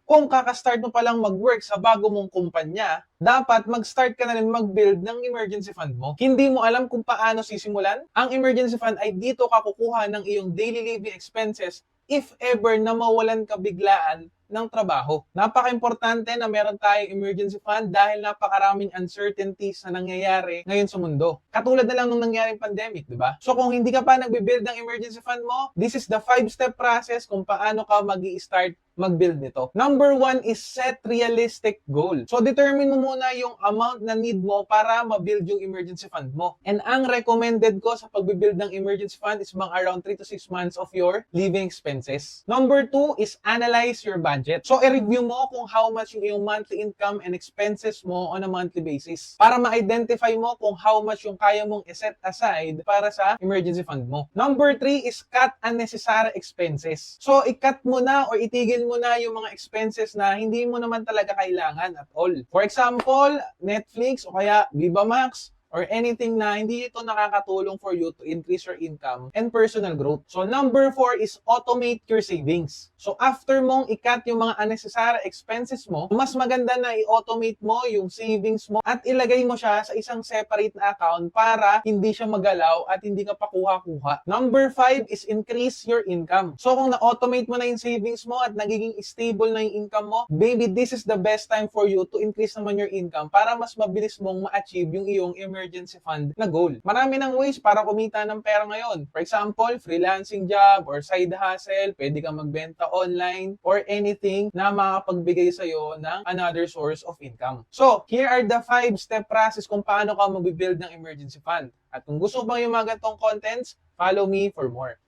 Kung kakastart mo palang mag-work sa bago mong kumpanya, dapat mag-start ka na rin mag-build ng emergency fund mo. Hindi mo alam kung paano sisimulan? Ang emergency fund ay dito ka kukuha ng iyong daily living expenses if ever na mawalan ka biglaan ng trabaho. Napaka-importante na meron tayong emergency fund dahil napakaraming uncertainties na nangyayari ngayon sa mundo. Katulad na lang nung nangyaring pandemic, di ba? So kung hindi ka pa nagbe-build ng emergency fund mo, this is the 5-step process kung paano ka mag-i-start mag-build nito. Number 1 is set realistic goal. So, determine mo muna yung amount na need mo para ma-build yung emergency fund mo. And ang recommended ko sa pag-build ng emergency fund is mga around 3 to 6 months of your living expenses. Number 2 is analyze your budget. So, i-review mo kung how much yung iyong monthly income and expenses mo on a monthly basis para ma-identify mo kung how much yung kaya mong i-set aside para sa emergency fund mo. Number 3 is cut unnecessary expenses. So, i-cut mo na or itigil mo na yung mga expenses na hindi mo naman talaga kailangan at all. For example, Netflix o kaya Viva Max or anything na hindi ito nakakatulong for you to increase your income and personal growth. So, number 4 is automate your savings. So, after mong i-cut yung mga unnecessary expenses mo, mas maganda na i-automate mo yung savings mo at ilagay mo siya sa isang separate na account para hindi siya magalaw at hindi ka pa kuha-kuha. Number 5 is increase your income. So, kung na-automate mo na yung savings mo at nagiging stable na yung income mo, baby, this is the best time for you to increase naman your income para mas mabilis mong ma-achieve yung iyong emergency fund na goal. Marami ng ways para kumita ng pera ngayon. For example, freelancing job or side hustle, pwede kang magbenta online or anything na makapagbigay sa'yo ng another source of income. So, here are the 5-step process kung paano ka mag-build ng emergency fund. At kung gusto mo yung mga ganitong contents, follow me for more.